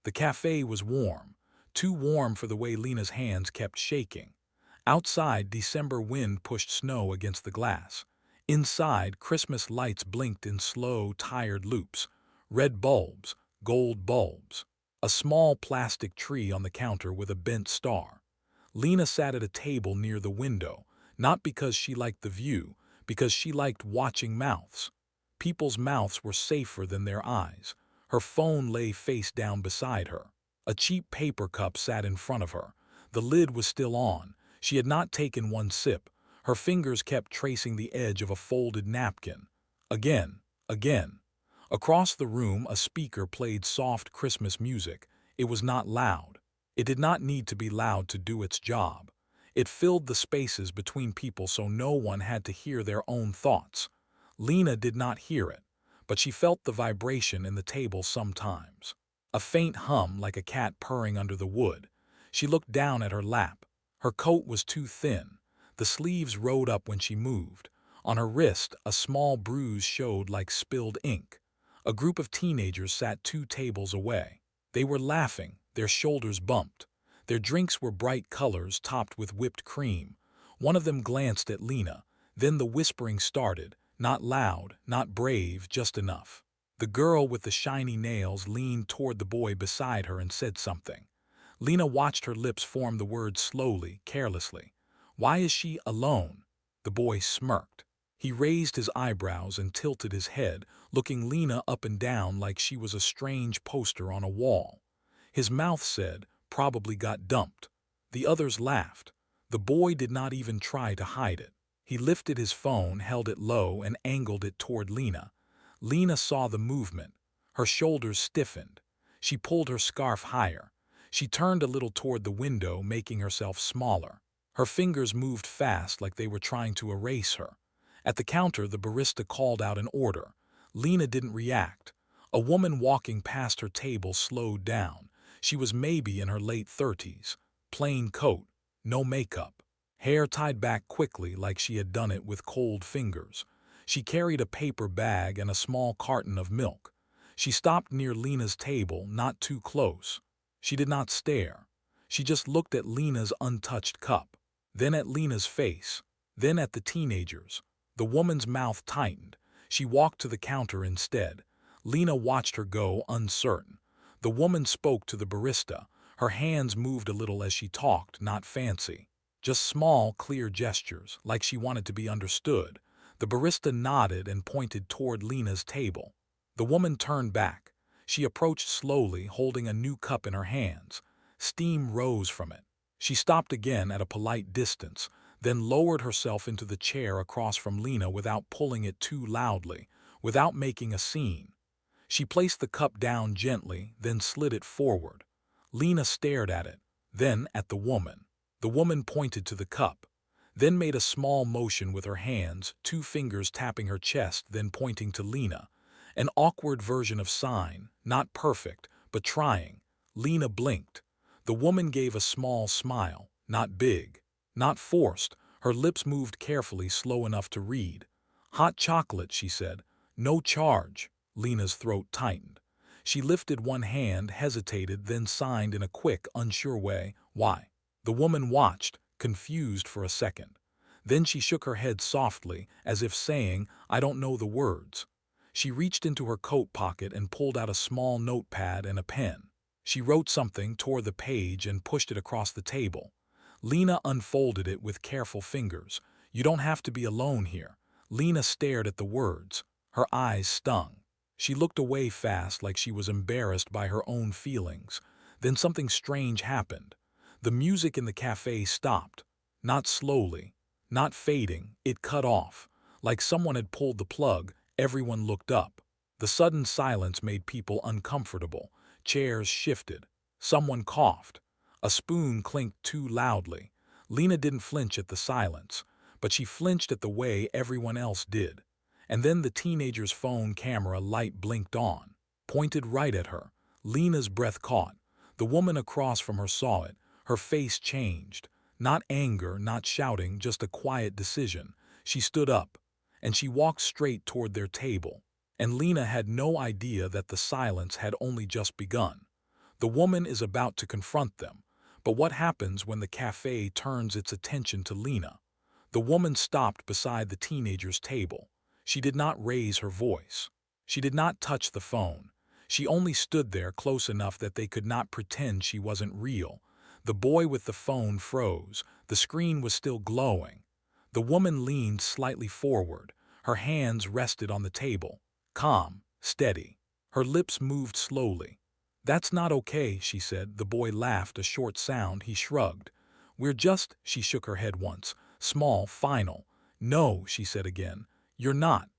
The cafe was warm, too warm for the way Lena's hands kept shaking. Outside, December wind pushed snow against the glass. Inside, Christmas lights blinked in slow, tired loops. Red bulbs, gold bulbs. A small plastic tree on the counter with a bent star. Lena sat at a table near the window, not because she liked the view, because she liked watching mouths. People's mouths were safer than their eyes. Her phone lay face down beside her. A cheap paper cup sat in front of her. The lid was still on. She had not taken one sip. Her fingers kept tracing the edge of a folded napkin. Again, again. Across the room, a speaker played soft Christmas music. It was not loud. It did not need to be loud to do its job. It filled the spaces between people so no one had to hear their own thoughts. Lena did not hear it, but she felt the vibration in the table sometimes. A faint hum like a cat purring under the wood. She looked down at her lap. Her coat was too thin. The sleeves rode up when she moved. On her wrist, a small bruise showed like spilled ink. A group of teenagers sat 2 tables away. They were laughing, their shoulders bumped. Their drinks were bright colors topped with whipped cream. One of them glanced at Lena. Then the whispering started, not loud, not brave, just enough. The girl with the shiny nails leaned toward the boy beside her and said something. Lena watched her lips form the words slowly, carelessly. "Why is she alone?" The boy smirked. He raised his eyebrows and tilted his head, looking Lena up and down like she was a strange poster on a wall. His mouth said, "Probably got dumped." The others laughed. The boy did not even try to hide it. He lifted his phone, held it low, and angled it toward Lena. Lena saw the movement. Her shoulders stiffened. She pulled her scarf higher. She turned a little toward the window, making herself smaller. Her fingers moved fast like they were trying to erase her. At the counter, the barista called out an order. Lena didn't react. A woman walking past her table slowed down. She was maybe in her late 30s. Plain coat, no makeup. Hair tied back quickly like she had done it with cold fingers. She carried a paper bag and a small carton of milk. She stopped near Lena's table, not too close. She did not stare. She just looked at Lena's untouched cup, then at Lena's face, then at the teenagers. The woman's mouth tightened. She walked to the counter instead. Lena watched her go, uncertain. The woman spoke to the barista. Her hands moved a little as she talked, not fancy. Just small, clear gestures, like she wanted to be understood. The barista nodded and pointed toward Lena's table. The woman turned back. She approached slowly, holding a new cup in her hands. Steam rose from it. She stopped again at a polite distance, then lowered herself into the chair across from Lena without pulling it too loudly, without making a scene. She placed the cup down gently, then slid it forward. Lena stared at it, then at the woman. The woman pointed to the cup, then made a small motion with her hands, 2 fingers tapping her chest, then pointing to Lena. An awkward version of sign, not perfect, but trying. Lena blinked. The woman gave a small smile, not big, not forced. Her lips moved carefully, slow enough to read. "Hot chocolate," she said. "No charge." Lena's throat tightened. She lifted one hand, hesitated, then signed in a quick, unsure way, "Why?" The woman watched, confused for a second. Then she shook her head softly, as if saying, "I don't know the words." She reached into her coat pocket and pulled out a small notepad and a pen. She wrote something, tore the page, and pushed it across the table. Lena unfolded it with careful fingers. "You don't have to be alone here." Lena stared at the words. Her eyes stung. She looked away fast, like she was embarrassed by her own feelings. Then something strange happened. The music in the cafe stopped. Not slowly, not fading, it cut off. Like someone had pulled the plug. Everyone looked up. The sudden silence made people uncomfortable. Chairs shifted. Someone coughed. A spoon clinked too loudly. Lena didn't flinch at the silence, but she flinched at the way everyone else did. And then the teenager's phone camera light blinked on, pointed right at her. Lena's breath caught. The woman across from her saw it. Her face changed. Not anger, not shouting, just a quiet decision. She stood up, and she walked straight toward their table. And Lena had no idea that the silence had only just begun. The woman is about to confront them. But what happens when the cafe turns its attention to Lena? The woman stopped beside the teenager's table. She did not raise her voice. She did not touch the phone. She only stood there close enough that they could not pretend she wasn't real. The boy with the phone froze. The screen was still glowing. The woman leaned slightly forward. Her hands rested on the table. Calm, steady. Her lips moved slowly. "That's not okay," she said. The boy laughed, a short sound. He shrugged. "We're just—" She shook her head once. Small, final. "No," she said again. "You're not."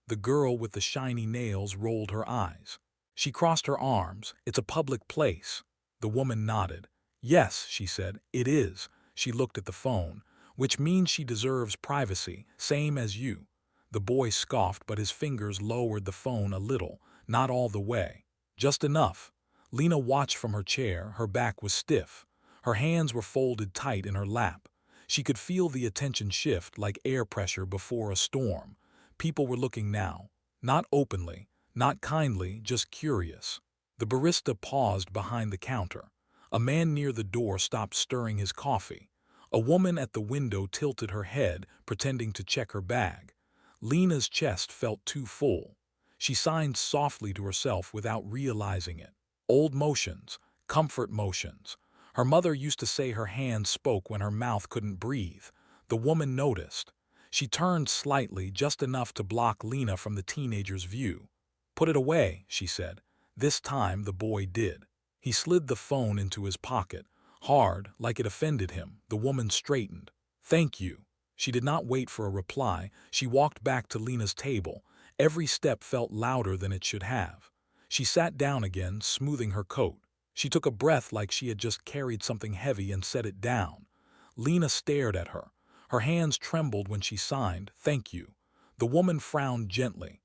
The girl with the shiny nails rolled her eyes. She crossed her arms. "It's a public place." The woman nodded. "Yes," she said, "it is." She looked at the phone. "Which means she deserves privacy, same as you." The boy scoffed, but his fingers lowered the phone a little, not all the way. Just enough. Lena watched from her chair. Her back was stiff. Her hands were folded tight in her lap. She could feel the attention shift like air pressure before a storm. People were looking now. Not openly, not kindly, just curious. The barista paused behind the counter. A man near the door stopped stirring his coffee. A woman at the window tilted her head, pretending to check her bag. Lena's chest felt too full. She signed softly to herself without realizing it. Old motions, comfort motions. Her mother used to say her hands spoke when her mouth couldn't breathe. The woman noticed. She turned slightly, just enough to block Lena from the teenager's view. "Put it away," she said. This time the boy did. He slid the phone into his pocket. Hard, like it offended him. The woman straightened. "Thank you." She did not wait for a reply. She walked back to Lena's table. Every step felt louder than it should have. She sat down again, smoothing her coat. She took a breath like she had just carried something heavy and set it down. Lena stared at her. Her hands trembled when she signed, "Thank you." The woman frowned gently.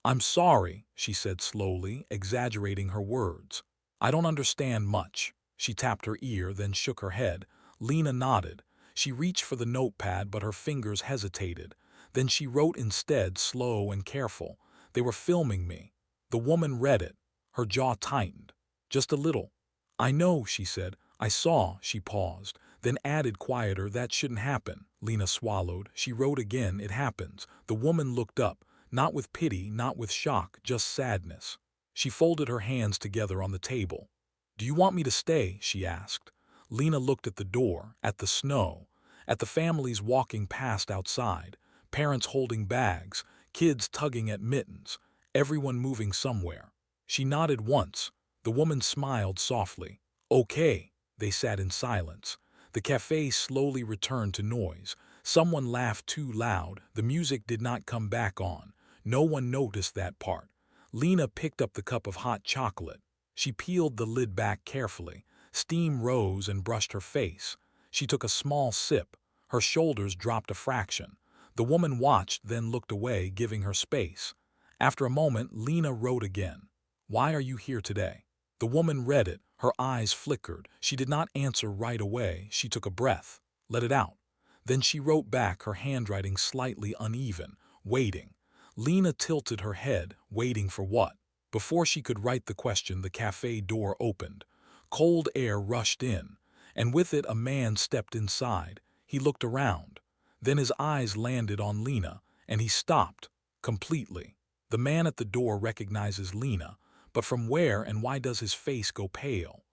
"I'm sorry," she said slowly, exaggerating her words. "I don't understand much." She tapped her ear, then shook her head. Lena nodded. She reached for the notepad, but her fingers hesitated. Then she wrote instead, slow and careful. "They were filming me." The woman read it. Her jaw tightened. "Just a little." "I know," she said. "I saw." She paused, then added quieter, "That shouldn't happen." Lena swallowed. She wrote again, "It happens." The woman looked up, not with pity, not with shock, just sadness. She folded her hands together on the table. "Do you want me to stay?" she asked. Lena looked at the door, at the snow, at the families walking past outside, parents holding bags, kids tugging at mittens, everyone moving somewhere. She nodded once. The woman smiled softly. "Okay." They sat in silence. The cafe slowly returned to noise. Someone laughed too loud. The music did not come back on. No one noticed that part. Lena picked up the cup of hot chocolate. She peeled the lid back carefully. Steam rose and brushed her face. She took a small sip. Her shoulders dropped a fraction. The woman watched, then looked away, giving her space. After a moment, Lena wrote again. "Why are you here today?" The woman read it. Her eyes flickered. She did not answer right away. She took a breath. Let it out. Then she wrote back, her handwriting slightly uneven. "Waiting." Lena tilted her head. Waiting for what? Before she could write the question, the cafe door opened. Cold air rushed in, and with it a man stepped inside. He looked around. Then his eyes landed on Lena, and he stopped. Completely. The man at the door recognizes Lena, but from where and why does his face go pale?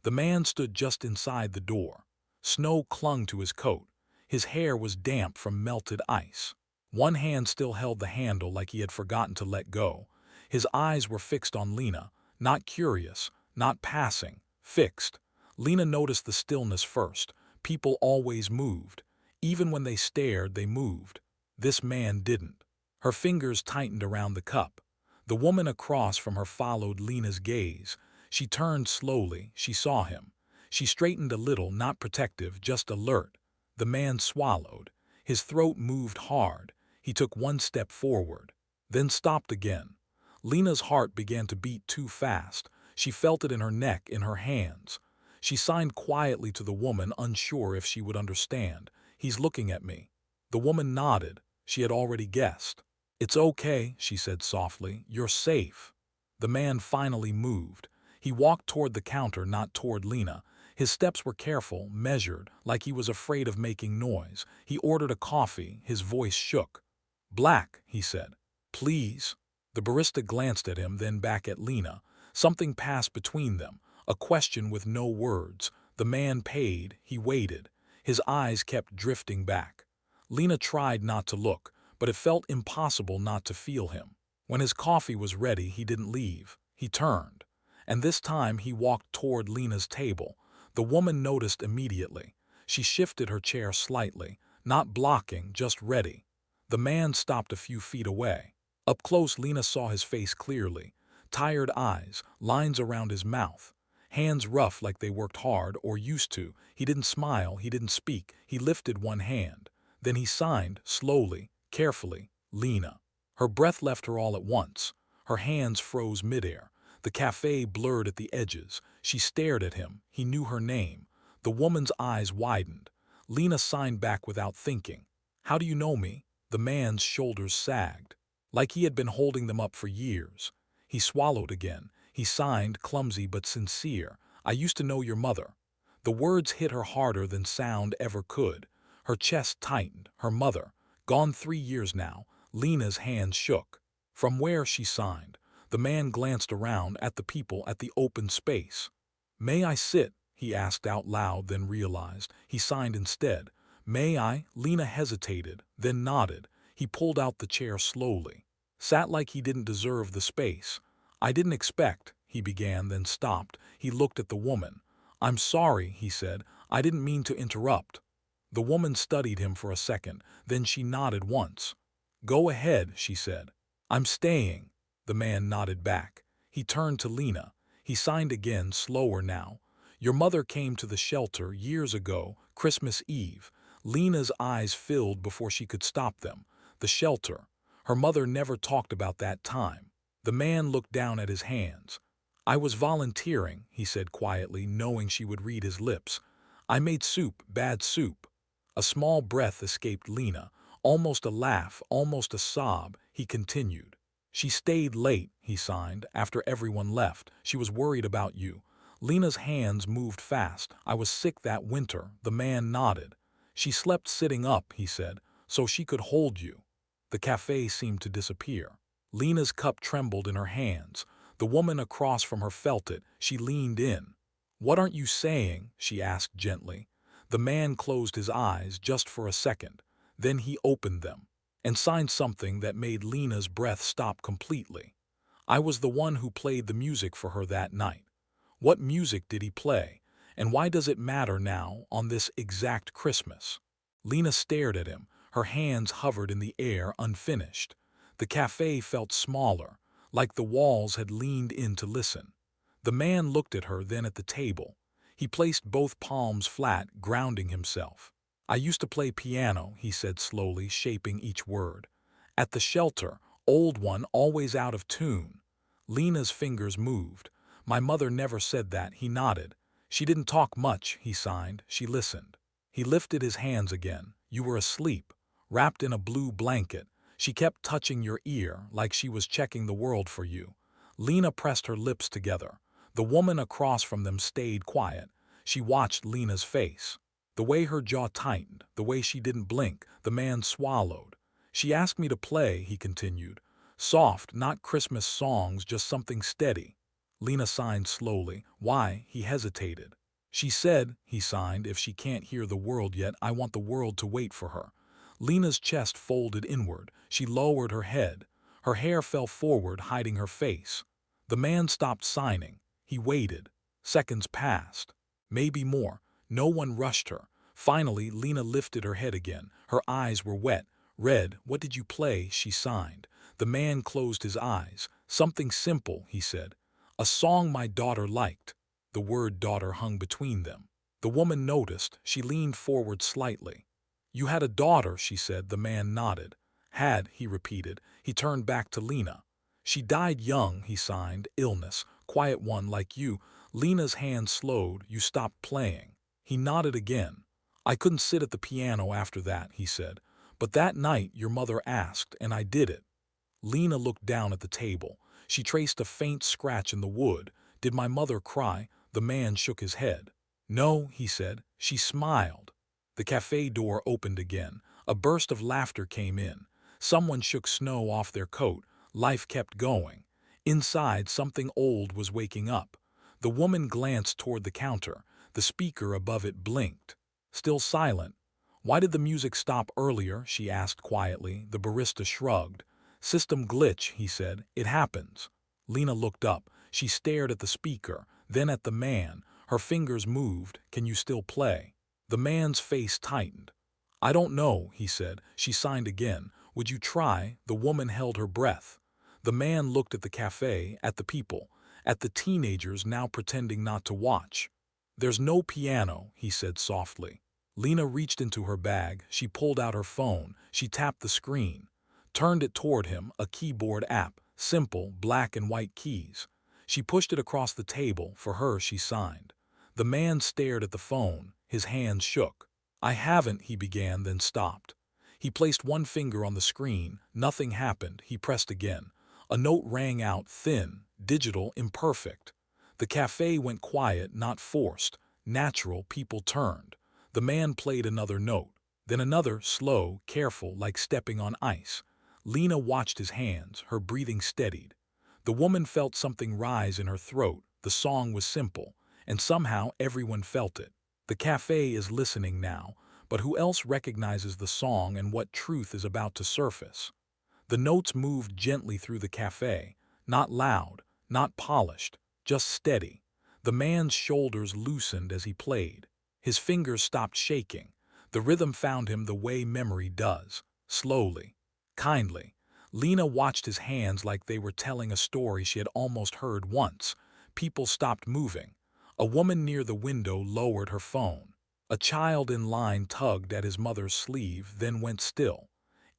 The man stood just inside the door. Snow clung to his coat. His hair was damp from melted ice. One hand still held the handle like he had forgotten to let go. His eyes were fixed on Lena, not curious, not passing, fixed. Lena noticed the stillness first. People always moved. Even when they stared, they moved. This man didn't. Her fingers tightened around the cup. The woman across from her followed Lena's gaze. She turned slowly. She saw him. She straightened a little, not protective, just alert. The man swallowed. His throat moved hard. He took one step forward, then stopped again. Lena's heart began to beat too fast. She felt it in her neck, in her hands. She signed quietly to the woman, unsure if she would understand. "He's looking at me." The woman nodded. She had already guessed. "It's okay," she said softly. "You're safe." The man finally moved. He walked toward the counter, not toward Lena. His steps were careful, measured, like he was afraid of making noise. He ordered a coffee, his voice shook. "Black," he said. "Please." The barista glanced at him, then back at Lena. Something passed between them, a question with no words. The man paid, he waited. His eyes kept drifting back. Lena tried not to look, but it felt impossible not to feel him. When his coffee was ready, he didn't leave. He turned. And this time he walked toward Lena's table. The woman noticed immediately. She shifted her chair slightly, not blocking, just ready. The man stopped a few feet away. Up close, Lena saw his face clearly. Tired eyes, lines around his mouth. Hands rough like they worked hard or used to. He didn't smile, he didn't speak. He lifted one hand. Then he signed, slowly, carefully, "Lena." Her breath left her all at once. Her hands froze midair. The cafe blurred at the edges. She stared at him. He knew her name. The woman's eyes widened. Lena signed back without thinking. "How do you know me?" The man's shoulders sagged, like he had been holding them up for years. He swallowed again. He signed, clumsy but sincere. "I used to know your mother." The words hit her harder than sound ever could. Her chest tightened. Her mother. Gone 3 years now. Lena's hands shook. From where, she signed. The man glanced around at the people, at the open space. "May I sit?" he asked out loud, then realized. He signed instead. "May I?" Lena hesitated, then nodded. He pulled out the chair slowly. Sat like he didn't deserve the space. "I didn't expect," he began, then stopped. He looked at the woman. "I'm sorry," he said. "I didn't mean to interrupt." The woman studied him for a second, then she nodded once. "Go ahead," she said. "I'm staying." The man nodded back. He turned to Lena. He signed again, slower now. "Your mother came to the shelter years ago, Christmas Eve." Lena's eyes filled before she could stop them. The shelter. Her mother never talked about that time. The man looked down at his hands. "I was volunteering," he said quietly, knowing she would read his lips. "I made soup, bad soup." A small breath escaped Lena, almost a laugh, almost a sob. He continued. "She stayed late," he signed, "after everyone left. She was worried about you." Lena's hands moved fast. "I was sick that winter." The man nodded. "She slept sitting up," he said, "so she could hold you." The cafe seemed to disappear. Lena's cup trembled in her hands. The woman across from her felt it. She leaned in. "What aren't you saying?" she asked gently. The man closed his eyes just for a second. Then he opened them and signed something that made Lena's breath stop completely. "I was the one who played the music for her that night." What music did he play? And why does it matter now, on this exact Christmas? Lena stared at him. Her hands hovered in the air, unfinished. The cafe felt smaller, like the walls had leaned in to listen. The man looked at her, then at the table. He placed both palms flat, grounding himself. "I used to play piano," he said slowly, shaping each word. "At the shelter, old one, always out of tune." Lena's fingers moved. "My mother never said that," he nodded. "She didn't talk much," he signed. "She listened." He lifted his hands again. "You were asleep, wrapped in a blue blanket. She kept touching your ear, like she was checking the world for you." Lena pressed her lips together. The woman across from them stayed quiet. She watched Lena's face. The way her jaw tightened, the way she didn't blink. The man swallowed. "She asked me to play," he continued. "Soft, not Christmas songs, just something steady." Lena signed slowly. "Why?" He hesitated. "She said," he signed, "if she can't hear the world yet, I want the world to wait for her." Lena's chest folded inward. She lowered her head. Her hair fell forward, hiding her face. The man stopped signing. He waited. Seconds passed. Maybe more. No one rushed her. Finally, Lena lifted her head again. Her eyes were wet. "Red, what did you play?" she signed. The man closed his eyes. "Something simple," he said. "A song my daughter liked." The word daughter hung between them. The woman noticed. She leaned forward slightly. "You had a daughter," she said. The man nodded. "Had," he repeated. He turned back to Lena. "She died young," he signed. "Illness. Quiet one like you." Lena's hand slowed. "You stopped playing." He nodded again. "I couldn't sit at the piano after that," he said. "But that night your mother asked, and I did it." Lena looked down at the table. She traced a faint scratch in the wood. Did my mother cry? The man shook his head. No, he said. She smiled. The cafe door opened again. A burst of laughter came in. Someone shook snow off their coat. Life kept going. Inside, something old was waking up. The woman glanced toward the counter. The speaker above it blinked. Still silent. Why did the music stop earlier? She asked quietly. The barista shrugged. System glitch, he said. It happens. Lena looked up. She stared at the speaker, then at the man. Her fingers moved. Can you still play? The man's face tightened. I don't know, he said. She signed again. Would you try? The woman held her breath. The man looked at the cafe, at the people, at the teenagers now pretending not to watch. There's no piano, he said softly. Lena reached into her bag. She pulled out her phone. She tapped the screen, turned it toward him, a keyboard app, simple, black and white keys. She pushed it across the table. For her, she signed. The man stared at the phone. His hands shook. I haven't, he began, then stopped. He placed one finger on the screen. Nothing happened. He pressed again. A note rang out, thin, digital, imperfect. The cafe went quiet, not forced. Natural. People turned. The man played another note. Then another, slow, careful, like stepping on ice. Lena watched his hands. Her breathing steadied. The woman felt something rise in her throat. The song was simple, and somehow everyone felt it. The cafe is listening now, but who else recognizes the song and what truth is about to surface? The notes moved gently through the cafe, not loud, not polished, just steady. The man's shoulders loosened as he played. His fingers stopped shaking. The rhythm found him the way memory does, slowly, kindly. Lena watched his hands like they were telling a story she had almost heard once. People stopped moving. A woman near the window lowered her phone. A child in line tugged at his mother's sleeve, then went still.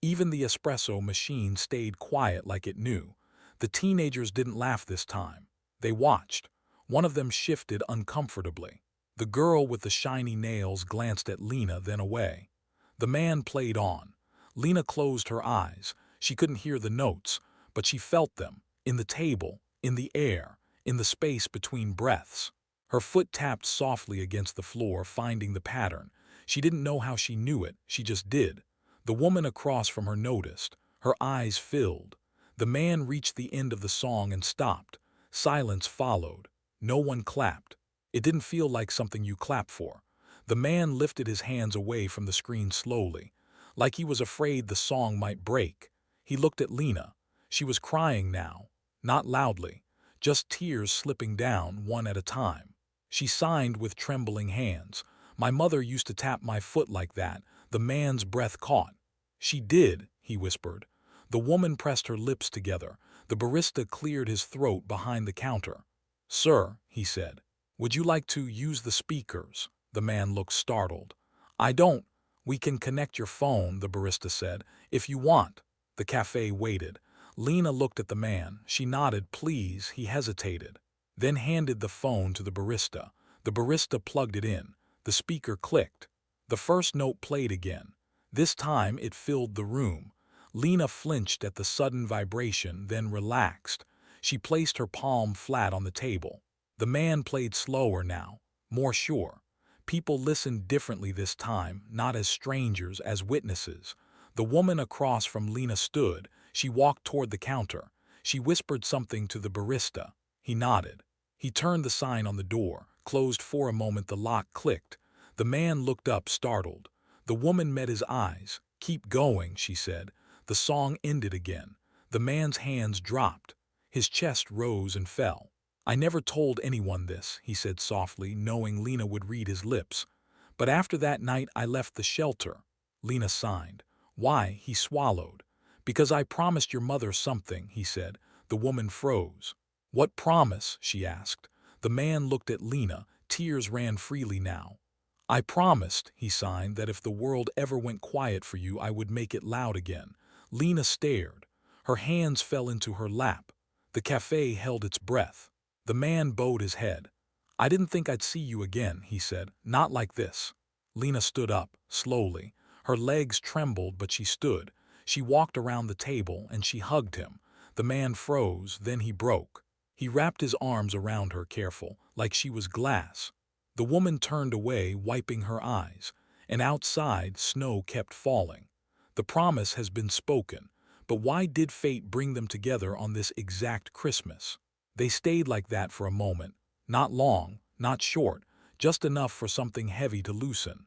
Even the espresso machine stayed quiet like it knew. The teenagers didn't laugh this time. They watched. One of them shifted uncomfortably. The girl with the shiny nails glanced at Lena, then away. The man played on. Lena closed her eyes. She couldn't hear the notes, but she felt them, in the table, in the air, in the space between breaths. Her foot tapped softly against the floor, finding the pattern. She didn't know how she knew it, she just did. The woman across from her noticed. Her eyes filled. The man reached the end of the song and stopped. Silence followed. No one clapped. It didn't feel like something you clap for. The man lifted his hands away from the screen slowly, like he was afraid the song might break. He looked at Lena. She was crying now, not loudly, just tears slipping down one at a time. She signed with trembling hands. My mother used to tap my foot like that. The man's breath caught. She did, he whispered. The woman pressed her lips together. The barista cleared his throat behind the counter. Sir, he said, would you like to use the speakers? The man looked startled. I don't. We can connect your phone, the barista said, if you want. The cafe waited. Lena looked at the man. She nodded, please. He hesitated, then handed the phone to the barista. The barista plugged it in. The speaker clicked. The first note played again. This time it filled the room. Lena flinched at the sudden vibration, then relaxed. She placed her palm flat on the table. The man played slower now, more sure. People listened differently this time, not as strangers, as witnesses. The woman across from Lena stood. She walked toward the counter. She whispered something to the barista. He nodded. He turned the sign on the door, closed for a moment. The lock clicked. The man looked up, startled. The woman met his eyes. Keep going, she said. The song ended again. The man's hands dropped. His chest rose and fell. I never told anyone this, he said softly, knowing Lena would read his lips. But after that night I left the shelter. Lena signed. Why? He swallowed. Because I promised your mother something, he said. The woman froze. What promise? She asked. The man looked at Lena. Tears ran freely now. I promised, he signed, that if the world ever went quiet for you, I would make it loud again. Lena stared. Her hands fell into her lap. The cafe held its breath. The man bowed his head. I didn't think I'd see you again, he said. Not like this. Lena stood up, slowly. Her legs trembled, but she stood. She walked around the table, and she hugged him. The man froze, then he broke. He wrapped his arms around her careful, like she was glass. The woman turned away, wiping her eyes, and outside snow kept falling. The promise has been spoken, but why did fate bring them together on this exact Christmas? They stayed like that for a moment, not long, not short, just enough for something heavy to loosen.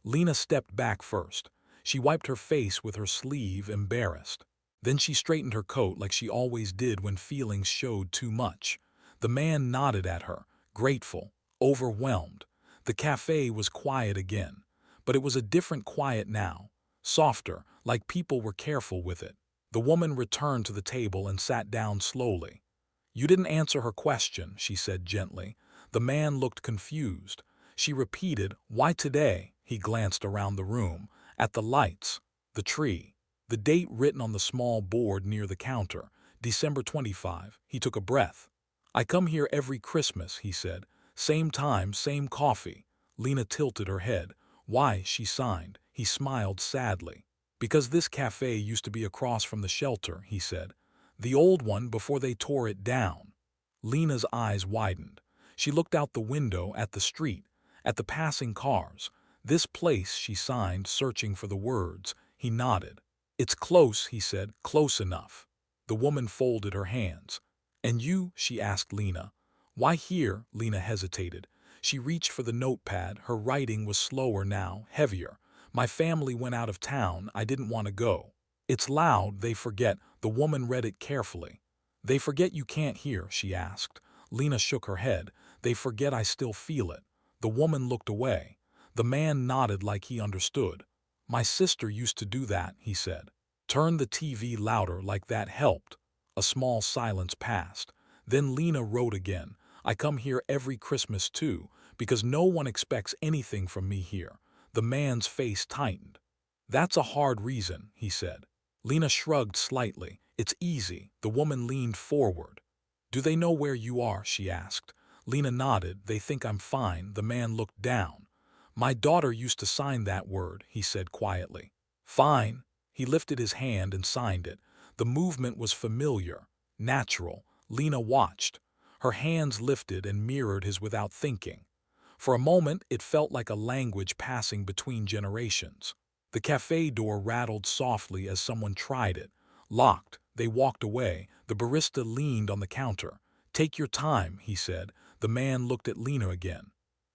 Lena stepped back first. She wiped her face with her sleeve, embarrassed. Then she straightened her coat like she always did when feelings showed too much. The man nodded at her, grateful, overwhelmed. The cafe was quiet again, but it was a different quiet now, softer, like people were careful with it. The woman returned to the table and sat down slowly. "You didn't answer her question," she said gently. The man looked confused. She repeated, "Why today?" He glanced around the room, at the lights, the tree, the date written on the small board near the counter, December 25. He took a breath. "I come here every Christmas," he said. "Same time, same coffee." Lena tilted her head. "Why?" she signed. He smiled sadly. "Because this cafe used to be across from the shelter," he said. "The old one before they tore it down." Lena's eyes widened. She looked out the window at the street, at the passing cars. "This place," she signed, searching for the words. He nodded. "It's close," he said, "close enough." The woman folded her hands. "And you?" she asked Lena. "Why here?" Lena hesitated. She reached for the notepad. Her writing was slower now, heavier. "My family went out of town. I didn't want to go." "It's loud, they forget." The woman read it carefully. "They forget you can't hear?" she asked. Lena shook her head. "They forget I still feel it." The woman looked away. The man nodded like he understood. "My sister used to do that," he said. "Turn the TV louder," like that helped. A small silence passed. Then Lena wrote again. "I come here every Christmas too, because no one expects anything from me here." The man's face tightened. "That's a hard reason," he said. Lena shrugged slightly. "It's easy." The woman leaned forward. "Do they know where you are?" she asked. Lena nodded. "They think I'm fine." The man looked down. "My daughter used to sign that word," he said quietly. "Fine." He lifted his hand and signed it. The movement was familiar, natural. Lena watched. Her hands lifted and mirrored his without thinking. For a moment, it felt like a language passing between generations. The cafe door rattled softly as someone tried it. Locked. They walked away. The barista leaned on the counter. "Take your time," he said. The man looked at Lena again.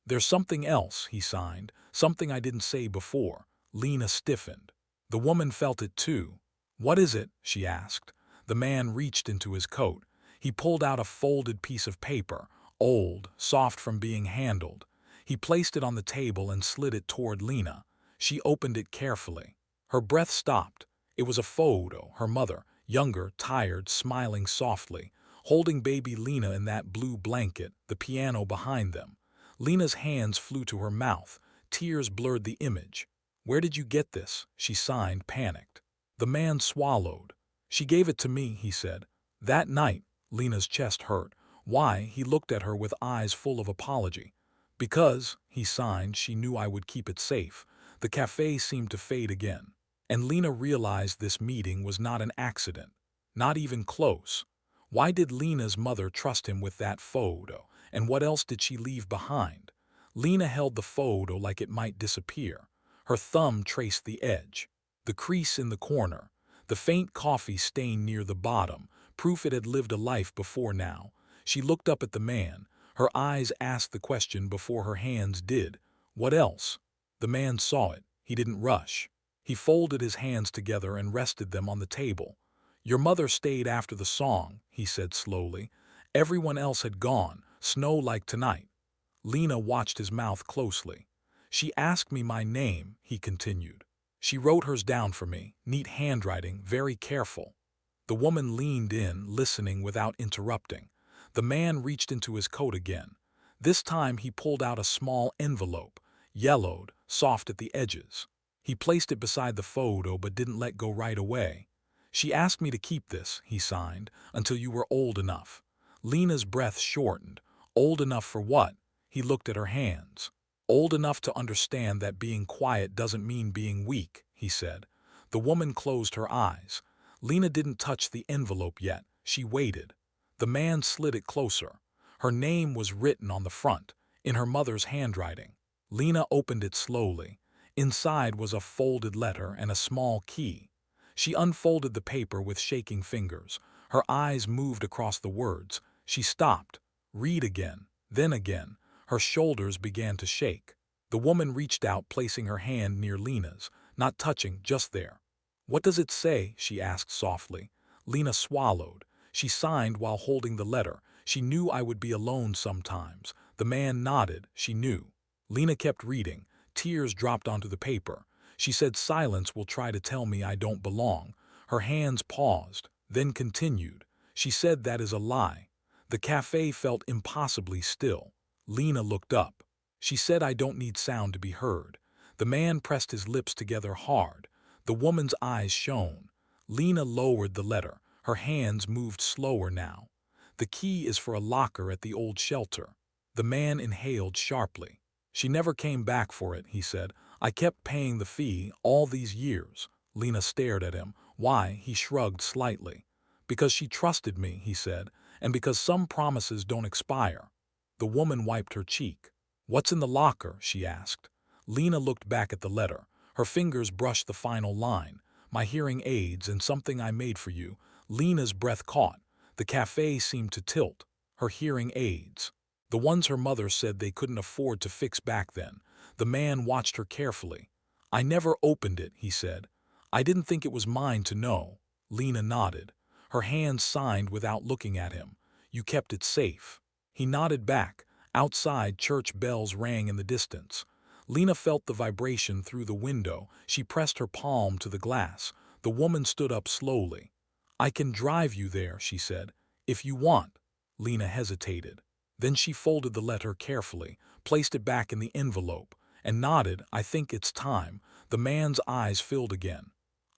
"There's something else," he signed. "Something I didn't say before." Lena stiffened. The woman felt it too. "What is it?" she asked. The man reached into his coat. He pulled out a folded piece of paper, old, soft from being handled. He placed it on the table and slid it toward Lena. She opened it carefully. Her breath stopped. It was a photo, her mother, younger, tired, smiling softly, holding baby Lena in that blue blanket, the piano behind them. Lena's hands flew to her mouth. Tears blurred the image. "Where did you get this?" she signed, panicked. The man swallowed. "She gave it to me," he said. "That night." Lena's chest hurt. "Why?" He looked at her with eyes full of apology. "Because," he signed, "she knew I would keep it safe." The cafe seemed to fade again. And Lena realized this meeting was not an accident. Not even close. Why did Lena's mother trust him with that photo? And what else did she leave behind? Lena held the photo like it might disappear. Her thumb traced the edge. The crease in the corner. The faint coffee stain near the bottom. Proof it had lived a life before now. She looked up at the man. Her eyes asked the question before her hands did. "What else?" The man saw it. He didn't rush. He folded his hands together and rested them on the table. "Your mother stayed after the song," he said slowly. "Everyone else had gone, snow like tonight." Lena watched his mouth closely. "She asked me my name," he continued. "She wrote hers down for me, neat handwriting, very careful." The woman leaned in, listening without interrupting. The man reached into his coat again. This time he pulled out a small envelope, yellowed, soft at the edges. He placed it beside the photo but didn't let go right away. "She asked me to keep this," he signed, "until you were old enough." Lena's breath shortened. Old enough for what? He looked at her hands. "Old enough to understand that being quiet doesn't mean being weak," he said. The woman closed her eyes. Lena didn't touch the envelope yet. She waited. The man slid it closer. Her name was written on the front, in her mother's handwriting. Lena opened it slowly. Inside was a folded letter and a small key. She unfolded the paper with shaking fingers. Her eyes moved across the words. She stopped. Read again, then again. Her shoulders began to shake. The woman reached out, placing her hand near Lena's, not touching, just there. "What does it say?" she asked softly. Lena swallowed. She signed while holding the letter. She knew I would be alone sometimes. The man nodded. She knew. Lena kept reading. Tears dropped onto the paper. She said silence will try to tell me I don't belong. Her hands paused, then continued. She said that is a lie. The cafe felt impossibly still. Lena looked up. She said I don't need sound to be heard. The man pressed his lips together hard. The woman's eyes shone. Lena lowered the letter. Her hands moved slower now. "The key is for a locker at the old shelter." The man inhaled sharply. "She never came back for it," he said. "I kept paying the fee all these years." Lena stared at him. "Why?" He shrugged slightly. "Because she trusted me," he said, "and because some promises don't expire." The woman wiped her cheek. "What's in the locker?" she asked. Lena looked back at the letter. Her fingers brushed the final line. "My hearing aids and something I made for you." Lena's breath caught. The cafe seemed to tilt. Her hearing aids. The ones her mother said they couldn't afford to fix back then. The man watched her carefully. "I never opened it," he said. "I didn't think it was mine to know." Lena nodded. Her hands signed without looking at him. "You kept it safe." He nodded back. Outside, church bells rang in the distance. Lena felt the vibration through the window. She pressed her palm to the glass. The woman stood up slowly. "I can drive you there," she said, "if you want." Lena hesitated. Then she folded the letter carefully, placed it back in the envelope, and nodded. "I think it's time." The man's eyes filled again.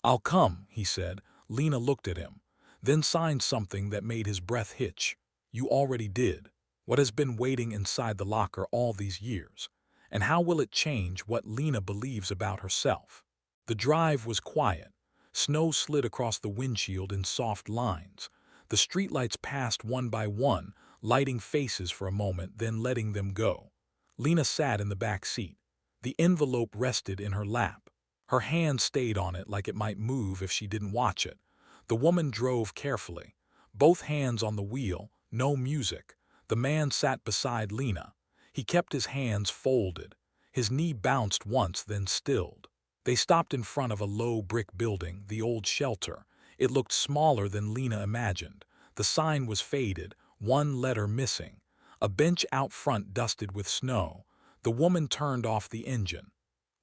"I'll come," he said. Lena looked at him, then signed something that made his breath hitch. "You already did. What has been waiting inside the locker all these years? And how will it change what Lena believes about herself?" The drive was quiet. Snow slid across the windshield in soft lines. The streetlights passed one by one, lighting faces for a moment, then letting them go. Lena sat in the back seat. The envelope rested in her lap. Her hand stayed on it like it might move if she didn't watch it. The woman drove carefully. Both hands on the wheel, no music. The man sat beside Lena. He kept his hands folded. His knee bounced once, then stilled. They stopped in front of a low brick building, the old shelter. It looked smaller than Lena imagined. The sign was faded, one letter missing. A bench out front dusted with snow. The woman turned off the engine.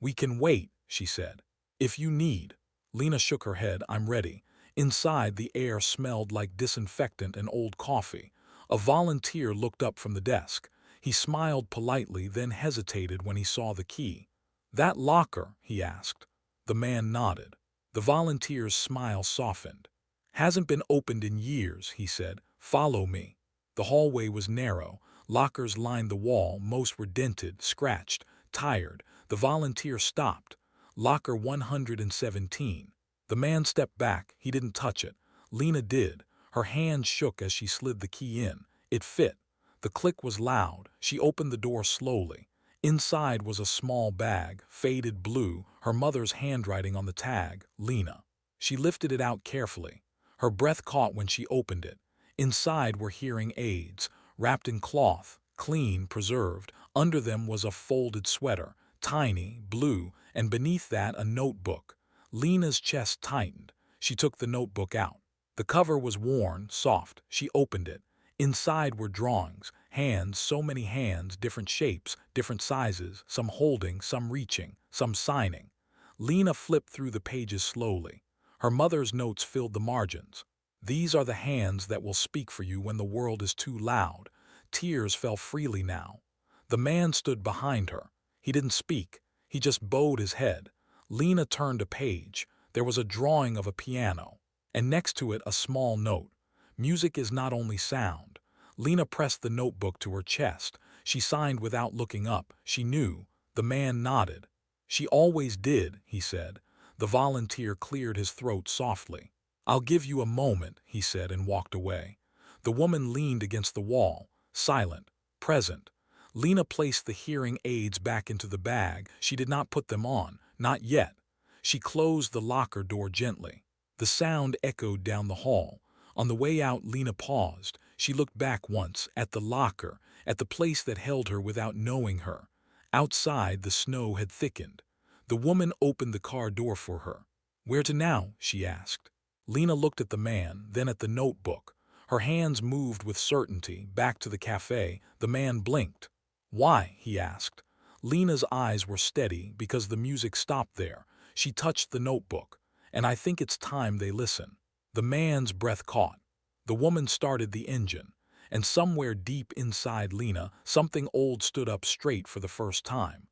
"We can wait," she said. "If you need." Lena shook her head. "I'm ready." Inside, the air smelled like disinfectant and old coffee. A volunteer looked up from the desk. He smiled politely, then hesitated when he saw the key. "That locker?" he asked. The man nodded. The volunteer's smile softened. "Hasn't been opened in years," he said. "Follow me." The hallway was narrow. Lockers lined the wall. Most were dented, scratched, tired. The volunteer stopped. "Locker 117. The man stepped back. He didn't touch it. Lena did. Her hand shook as she slid the key in. It fit. The click was loud. She opened the door slowly. Inside was a small bag, faded blue, her mother's handwriting on the tag, Lena. She lifted it out carefully. Her breath caught when she opened it. Inside were hearing aids, wrapped in cloth, clean, preserved. Under them was a folded sweater, tiny, blue, and beneath that a notebook. Lena's chest tightened. She took the notebook out. The cover was worn, soft. She opened it. Inside were drawings, hands, so many hands, different shapes, different sizes, some holding, some reaching, some signing. Lena flipped through the pages slowly. Her mother's notes filled the margins. "These are the hands that will speak for you when the world is too loud." Tears fell freely now. The man stood behind her. He didn't speak. He just bowed his head. Lena turned a page. There was a drawing of a piano, and next to it a small note. "Music is not only sound." Lena pressed the notebook to her chest. She signed without looking up. She knew. The man nodded. "She always did," he said. The volunteer cleared his throat softly. "I'll give you a moment," he said, and walked away. The woman leaned against the wall, silent, present. Lena placed the hearing aids back into the bag. She did not put them on, not yet. She closed the locker door gently. The sound echoed down the hall. On the way out, Lena paused. She looked back once, at the locker, at the place that held her without knowing her. Outside, the snow had thickened. The woman opened the car door for her. "Where to now?" she asked. Lena looked at the man, then at the notebook. Her hands moved with certainty, back to the cafe. The man blinked. "Why?" he asked. Lena's eyes were steady because the music stopped there. She touched the notebook. "And I think it's time they listen." The man's breath caught. The woman started the engine. And somewhere deep inside Lena, something old stood up straight for the first time.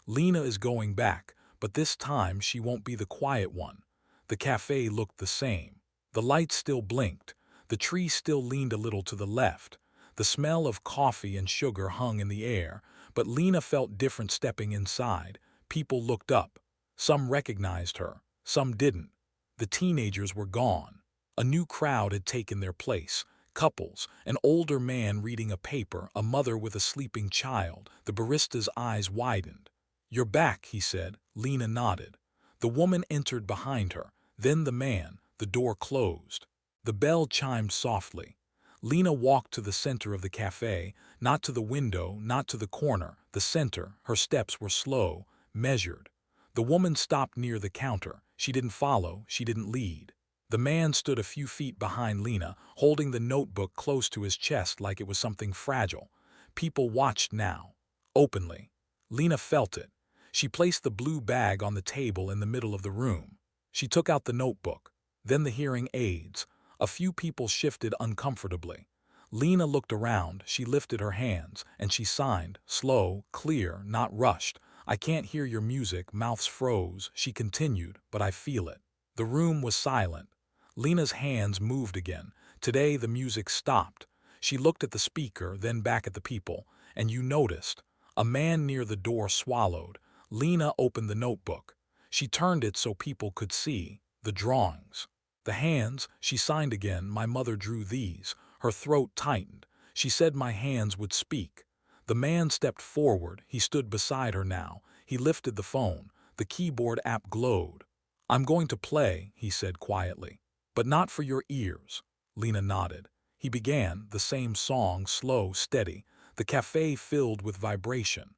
Lena is going back, but this time she won't be the quiet one. The cafe looked the same. The lights still blinked. The tree still leaned a little to the left. The smell of coffee and sugar hung in the air, but Lena felt different stepping inside. People looked up. Some recognized her, some didn't. The teenagers were gone. A new crowd had taken their place. Couples, an older man reading a paper, a mother with a sleeping child. The barista's eyes widened. "You're back," he said. Lena nodded. The woman entered behind her, then the man. The door closed. The bell chimed softly. Lena walked to the center of the cafe, not to the window, not to the corner, the center. Her steps were slow, measured. The woman stopped near the counter. She didn't follow, she didn't lead. The man stood a few feet behind Lena, holding the notebook close to his chest like it was something fragile. People watched now, openly. Lena felt it. She placed the blue bag on the table in the middle of the room. She took out the notebook, then the hearing aids. A few people shifted uncomfortably. Lena looked around, she lifted her hands, and she signed, slow, clear, not rushed. "I can't hear your music," mouths froze. She continued, "but I feel it." The room was silent. Lena's hands moved again. Today the music stopped. She looked at the speaker, then back at the people. "And you noticed." A man near the door swallowed. Lena opened the notebook. She turned it so people could see. The drawings. The hands, she signed again. "My mother drew these." Her throat tightened. She said my hands would speak. The man stepped forward. He stood beside her now. He lifted the phone. The keyboard app glowed. "I'm going to play," he said quietly. "But not for your ears." Lena nodded. He began, the same song, slow, steady. The cafe filled with vibration.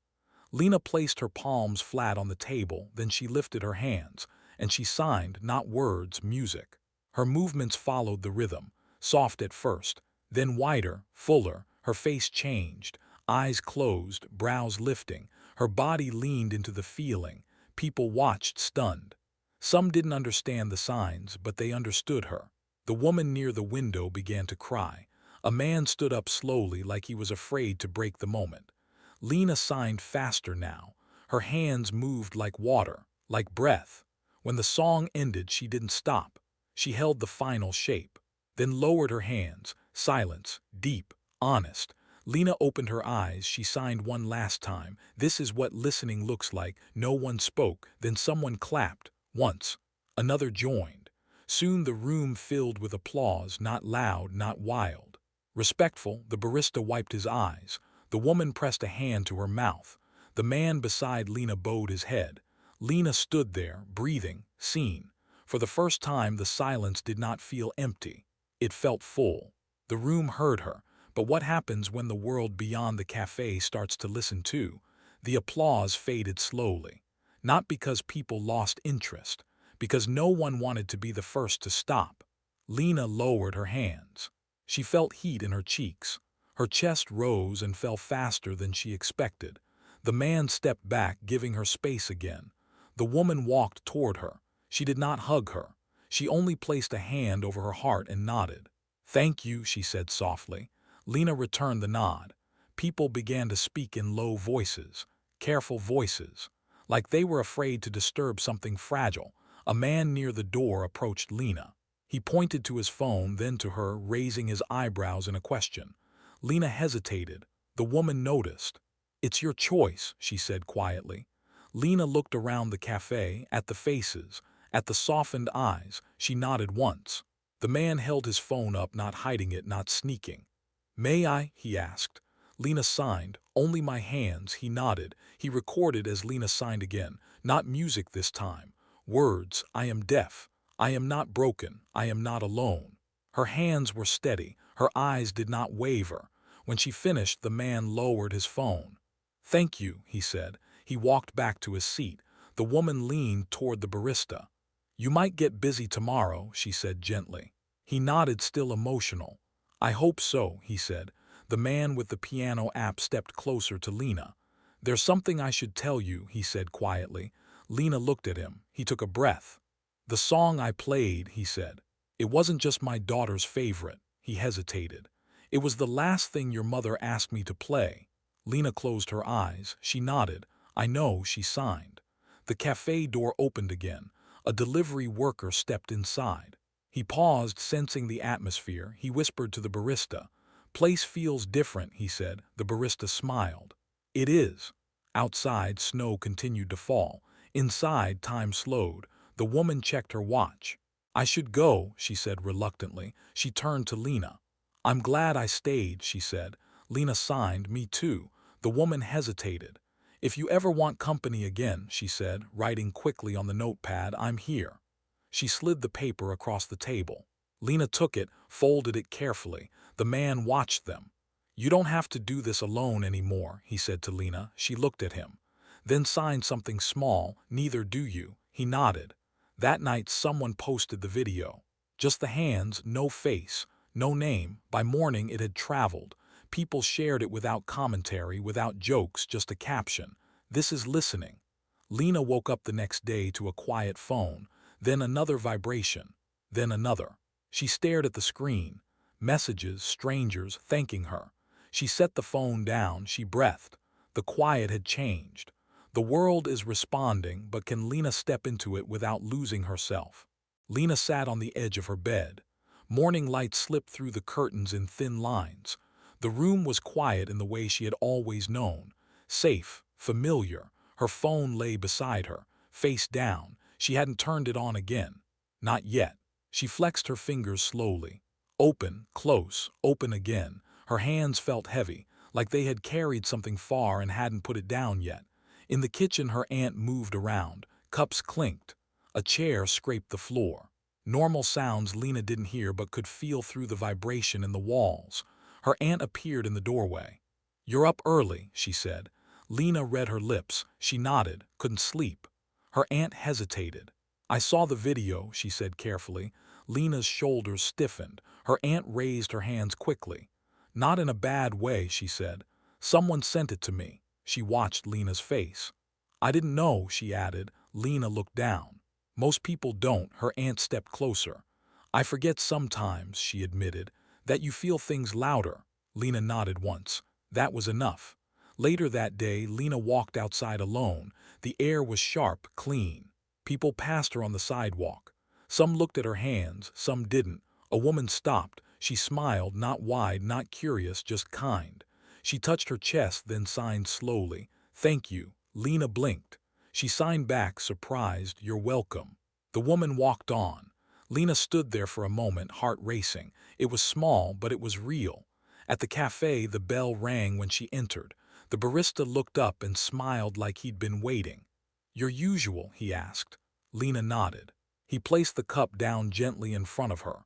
Lena placed her palms flat on the table, then she lifted her hands, and she signed, not words, music. Her movements followed the rhythm, soft at first, then wider, fuller. Her face changed, eyes closed, brows lifting. Her body leaned into the feeling. People watched, stunned. Some didn't understand the signs, but they understood her. The woman near the window began to cry. A man stood up slowly like he was afraid to break the moment. Lena signed faster now. Her hands moved like water, like breath. When the song ended, she didn't stop. She held the final shape, then lowered her hands. Silence, deep, honest. Lena opened her eyes. She signed one last time. This is what listening looks like. No one spoke. Then someone clapped. Once. Another joined. Soon the room filled with applause, not loud, not wild. Respectful, the barista wiped his eyes. The woman pressed a hand to her mouth. The man beside Lena bowed his head. Lena stood there, breathing, seen. For the first time, the silence did not feel empty. It felt full. The room heard her. But what happens when the world beyond the cafe starts to listen too? The applause faded slowly. Not because people lost interest, because no one wanted to be the first to stop. Lena lowered her hands. She felt heat in her cheeks. Her chest rose and fell faster than she expected. The man stepped back, giving her space again. The woman walked toward her. She did not hug her. She only placed a hand over her heart and nodded. "Thank you," she said softly. Lena returned the nod. People began to speak in low voices, careful voices, like they were afraid to disturb something fragile. A man near the door approached Lena. He pointed to his phone, then to her, raising his eyebrows in a question. Lena hesitated. The woman noticed. "It's your choice," she said quietly. Lena looked around the cafe, at the faces, at the softened eyes. She nodded once. The man held his phone up, not hiding it, not sneaking. "May I?" he asked. Lena signed. "Only my hands," he nodded. He recorded as Lena signed again. Not music this time. Words: "I am deaf. I am not broken. I am not alone." Her hands were steady. Her eyes did not waver. When she finished, the man lowered his phone. "Thank you," he said. He walked back to his seat. The woman leaned toward the barista. "You might get busy tomorrow," she said gently. He nodded, still emotional. "I hope so," he said. The man with the piano app stepped closer to Lena. "There's something I should tell you," he said quietly. Lena looked at him. He took a breath. "The song I played," he said. "It wasn't just my daughter's favorite." He hesitated. "It was the last thing your mother asked me to play." Lena closed her eyes. She nodded. "I know," she signed. The cafe door opened again. A delivery worker stepped inside. He paused, sensing the atmosphere. He whispered to the barista. "Place feels different," he said. The barista smiled. "It is." Outside, snow continued to fall. Inside, time slowed. The woman checked her watch. "I should go," she said reluctantly. She turned to Lena. "I'm glad I stayed," she said. Lena signed. "Me too." The woman hesitated. "If you ever want company again," she said, writing quickly on the notepad, "I'm here." She slid the paper across the table. Lena took it, folded it carefully. The man watched them. "You don't have to do this alone anymore," he said to Lena. She looked at him. "Then sign something small." "Neither do you." He nodded. That night someone posted the video. Just the hands, no face, no name. By morning it had traveled. People shared it without commentary, without jokes, just a caption. "This is listening." Lena woke up the next day to a quiet phone, then another vibration, then another. She stared at the screen. Messages, strangers, thanking her. She set the phone down, she breathed. The quiet had changed. The world is responding, but can Lena step into it without losing herself? Lena sat on the edge of her bed. Morning light slipped through the curtains in thin lines. The room was quiet in the way she had always known. Safe, familiar. Her phone lay beside her, face down. She hadn't turned it on again. Not yet. She flexed her fingers slowly. Open, close, open again. Her hands felt heavy, like they had carried something far and hadn't put it down yet. In the kitchen her aunt moved around. Cups clinked. A chair scraped the floor. Normal sounds Lena didn't hear but could feel through the vibration in the walls. Her aunt appeared in the doorway. "You're up early," she said. Lena read her lips. She nodded. "Couldn't sleep." Her aunt hesitated. "I saw the video," she said carefully. Lena's shoulders stiffened. Her aunt raised her hands quickly. "Not in a bad way," she said. "Someone sent it to me." She watched Lena's face. "I didn't know," she added. Lena looked down. "Most people don't." Her aunt stepped closer. "I forget sometimes," she admitted, "that you feel things louder." Lena nodded once. That was enough. Later that day, Lena walked outside alone. The air was sharp, clean. People passed her on the sidewalk. Some looked at her hands, some didn't. A woman stopped. She smiled, not wide, not curious, just kind. She touched her chest, then signed slowly. "Thank you." Lena blinked. She signed back, surprised, "You're welcome." The woman walked on. Lena stood there for a moment, heart racing. It was small, but it was real. At the cafe, the bell rang when she entered. The barista looked up and smiled like he'd been waiting. "Your usual?" he asked. Lena nodded. He placed the cup down gently in front of her.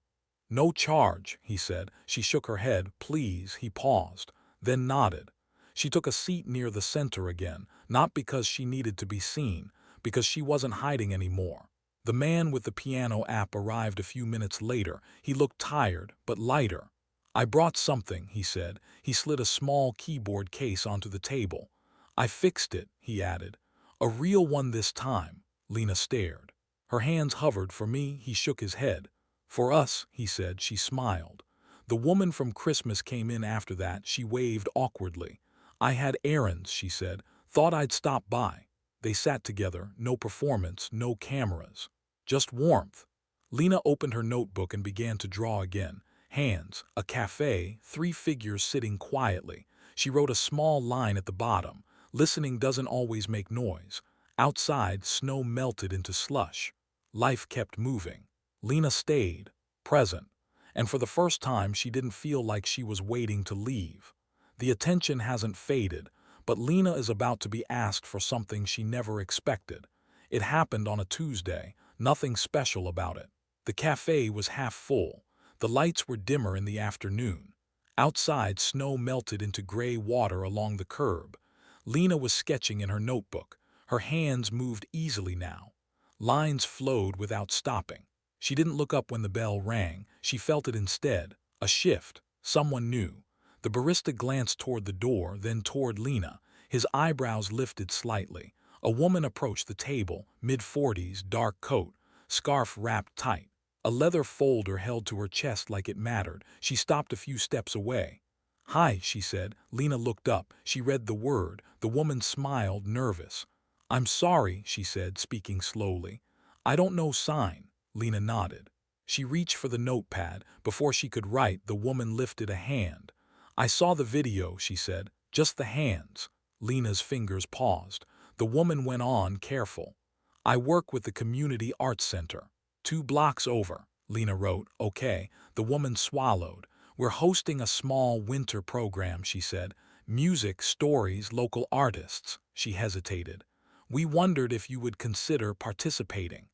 "No charge," he said. She shook her head. "Please." He paused, then nodded. She took a seat near the center again, not because she needed to be seen, because she wasn't hiding anymore. The man with the piano app arrived a few minutes later. He looked tired, but lighter. "I brought something," he said. He slid a small keyboard case onto the table. "I fixed it," he added. "A real one this time." Lena stared. Her hands hovered. "For me?" He shook his head. "For us," he said. She smiled. The woman from Christmas came in after that. She waved awkwardly. "I had errands," she said. "Thought I'd stop by." They sat together. No performance, no cameras. Just warmth. Lena opened her notebook and began to draw again. Hands, a cafe, 3 figures sitting quietly. She wrote a small line at the bottom. "Listening doesn't always make noise." Outside, snow melted into slush. Life kept moving. Lena stayed. present, and for the first time she didn't feel like she was waiting to leave. The attention hasn't faded, but Lena is about to be asked for something she never expected. It happened on a Tuesday, nothing special about it. The cafe was half full. The lights were dimmer in the afternoon. Outside, snow melted into gray water along the curb. Lena was sketching in her notebook. Her hands moved easily now. Lines flowed without stopping. She didn't look up when the bell rang. She felt it instead. A shift. Someone new. The barista glanced toward the door, then toward Lena. His eyebrows lifted slightly. A woman approached the table, mid-40s, dark coat, scarf wrapped tight. A leather folder held to her chest like it mattered. She stopped a few steps away. "Hi," she said. Lena looked up. She read the word. The woman smiled, nervous. "I'm sorry," she said, speaking slowly. "I don't know sign." Lena nodded. She reached for the notepad. Before she could write, the woman lifted a hand. "I saw the video," she said. "Just the hands." Lena's fingers paused. The woman went on, careful. "I work with the Community Arts Center. 2 blocks over." Lena wrote, "Okay." The woman swallowed. "We're hosting a small winter program," she said. "Music, stories, local artists." She hesitated. "We wondered if you would consider participating."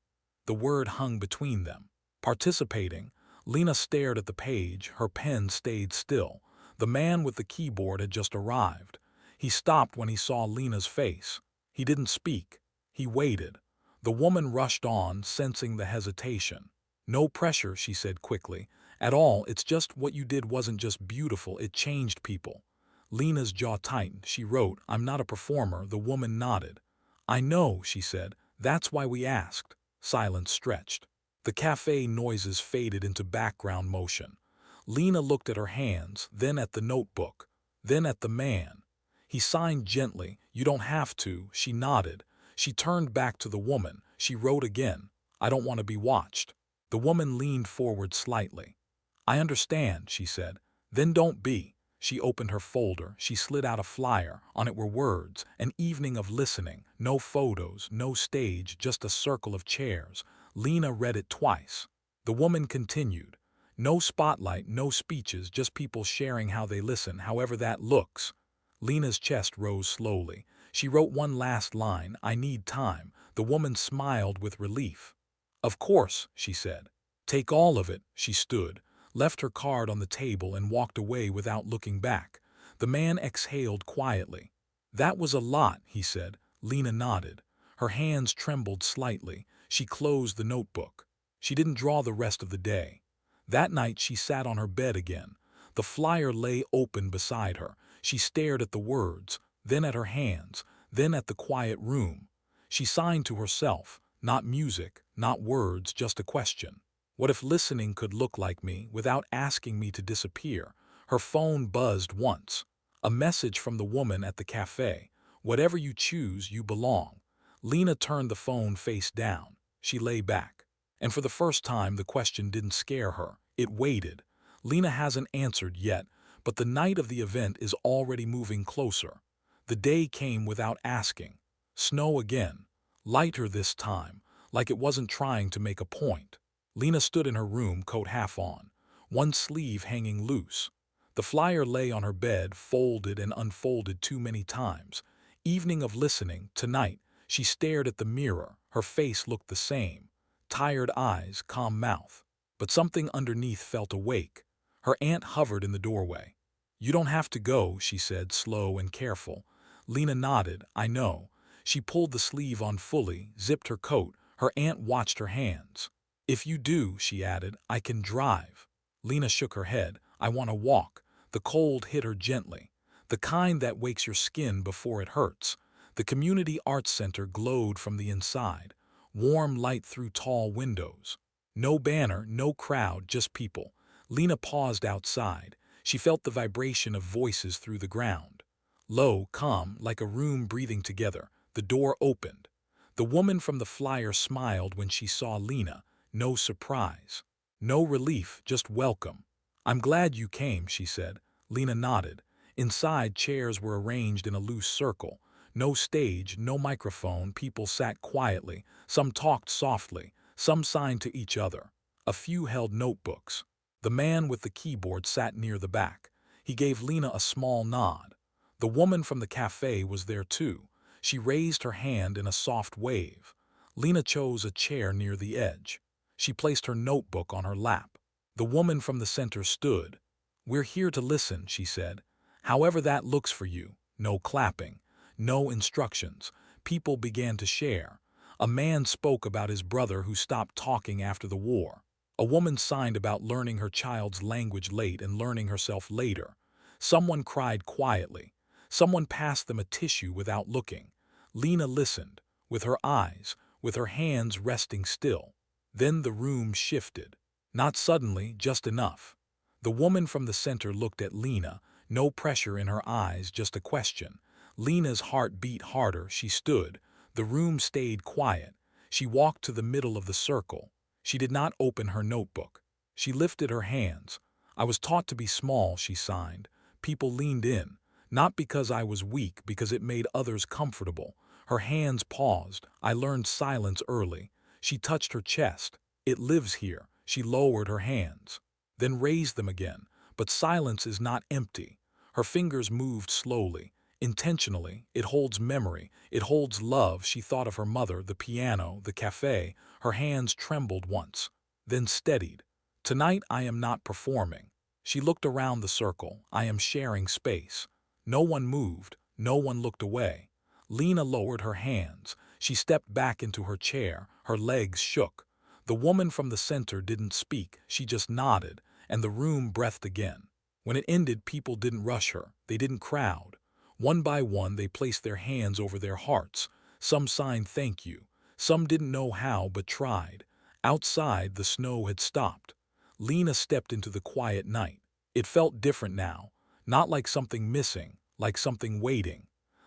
The word hung between them. Participating. Lena stared at the page. Her pen stayed still. The man with the keyboard had just arrived. He stopped when he saw Lena's face. He didn't speak. He waited. The woman rushed on, sensing the hesitation. "No pressure," she said quickly. "At all, it's just what you did wasn't just beautiful, it changed people." Lena's jaw tightened. She wrote, "I'm not a performer." The woman nodded. "I know," she said. "That's why we asked." Silence stretched. The cafe noises faded into background motion. Lena looked at her hands, then at the notebook, then at the man. He signed gently. "You don't have to." She nodded. She turned back to the woman. She wrote again, "I don't want to be watched." The woman leaned forward slightly. "I understand," she said. "Then don't be." She opened her folder. She slid out a flyer. On it were words, "An evening of listening." No photos, no stage, just a circle of chairs. Lena read it twice. The woman continued. "No spotlight, no speeches, just people sharing how they listen, however that looks." Lena's chest rose slowly. She wrote one last line, "I need time." The woman smiled with relief. "Of course," she said. "Take all of it." She stood, left her card on the table, and walked away without looking back. The man exhaled quietly. "That was a lot," he said. Lena nodded. Her hands trembled slightly. She closed the notebook. She didn't draw the rest of the day. That night she sat on her bed again. The flyer lay open beside her. She stared at the words, then at her hands, then at the quiet room. She signed to herself, not music, not words, just a question. What if listening could look like me without asking me to disappear? Her phone buzzed once. A message from the woman at the cafe. "Whatever you choose, you belong." Lena turned the phone face down. She lay back. And for the first time, the question didn't scare her. It waited. Lena hasn't answered yet, but the night of the event is already moving closer. The day came without asking. Snow again. Lighter this time, like it wasn't trying to make a point. Lena stood in her room, coat half on, one sleeve hanging loose. The flyer lay on her bed, folded and unfolded too many times. Evening of listening, tonight. She stared at the mirror. Her face looked the same. Tired eyes, calm mouth. But something underneath felt awake. Her aunt hovered in the doorway. "You don't have to go," she said, slow and careful. Lena nodded. "I know." She pulled the sleeve on fully, zipped her coat. Her aunt watched her hands. "If you do," she added, "I can drive." Lena shook her head. "I want to walk." The cold hit her gently. The kind that wakes your skin before it hurts. The Community Arts Center glowed from the inside. Warm light through tall windows. No banner, no crowd, just people. Lena paused outside. She felt the vibration of voices through the ground. Low, calm, like a room breathing together. The door opened. The woman from the flyer smiled when she saw Lena. No surprise. No relief, just welcome. "I'm glad you came," she said. Lena nodded. Inside, chairs were arranged in a loose circle. No stage, no microphone, people sat quietly. Some talked softly, some signed to each other. A few held notebooks. The man with the keyboard sat near the back. He gave Lena a small nod. The woman from the cafe was there too. She raised her hand in a soft wave. Lena chose a chair near the edge. She placed her notebook on her lap. The woman from the center stood. "We're here to listen," she said. "However that looks for you." No clapping. No instructions. People began to share. A man spoke about his brother who stopped talking after the war. A woman signed about learning her child's language late and learning herself later. Someone cried quietly. Someone passed them a tissue without looking. Lena listened, with her eyes, with her hands resting still. Then the room shifted. Not suddenly, just enough. The woman from the center looked at Lena, no pressure in her eyes, just a question. Lena's heart beat harder. She stood. The room stayed quiet. She walked to the middle of the circle. She did not open her notebook. She lifted her hands. "I was taught to be small," she signed. People leaned in. "Not because I was weak, because it made others comfortable." Her hands paused. "I learned silence early." She touched her chest. "It lives here." She lowered her hands, then raised them again. But silence is not empty. Her fingers moved slowly, intentionally. It holds memory. It holds love. She thought of her mother, the piano, the cafe. Her hands trembled once, then steadied. "Tonight I am not performing." She looked around the circle. "I am sharing space." No one moved. No one looked away. Lena lowered her hands. She stepped back into her chair. Her legs shook. The woman from the center didn't speak. She just nodded, and the room breathed again. When it ended, people didn't rush her. They didn't crowd. One by one, they placed their hands over their hearts. Some signed thank you. Some didn't know how but tried. Outside, the snow had stopped. Lena stepped into the quiet night. It felt different now. Not like something missing, like something waiting.